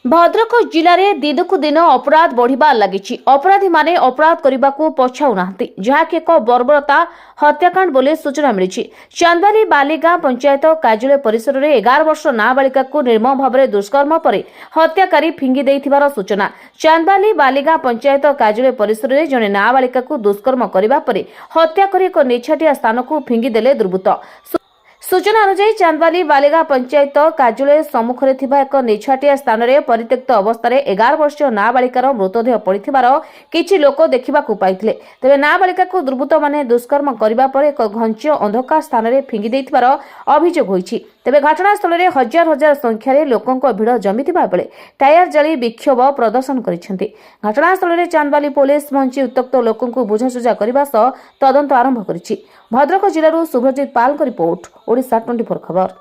भद्रक जिले में दिनकू दिन अपराध बढ़िबार लगी। अपराधी माने अपराध करने को पछाऊ नाहंती, जहाँकि एक बर्बरता हत्याकांड बोली सूचना मिली। चांदबारी बालीगां पंचायत कार्यालय परिसर में 11 वर्ष नाबालिका को निर्मम भाव में दुष्कर्म पर हत्याकारी फिंगी देथिबार सूचना। चांदबारी बालीगां पंचायत कार्यालय परिसर में जड़े नाबालिका को दुष्कर्म करने पर हत्या कर एक निछाटिया स्थान को फिंगी देले दुर्बृत्त। सूचना अनुसार चांदबाली बालीगां पंचायत कार्यालय सम्मुखें एक निछाटिया स्थान में परित्यक्त अवस्था 11 वर्षीय नाबालिकार मृतदेह पड़िथिबार किछि लोक देखा पाइथिले। तेबे नाबालिका को दुर्बृत्त माने दुष्कर्म करने पर एक घंच अंधकार स्थान में फिंगी देथिबार अभियोग होइछि। तेबे घटनास्थल में हजार हजार संख्यार लोकों भिड़ जमिथिबा बेले टायर जाली विक्षोभ प्रदर्शन करिसेंति। घटनास्थल में चांदबाली पुलिस पहुंची उत्तक्त लोकों बुझासुझा करने सह तदंत आरंभ करिछि। भद्रक जिलूर शुभ्रजित पाल रिपोर्ट, ओडिशा 24 खबर।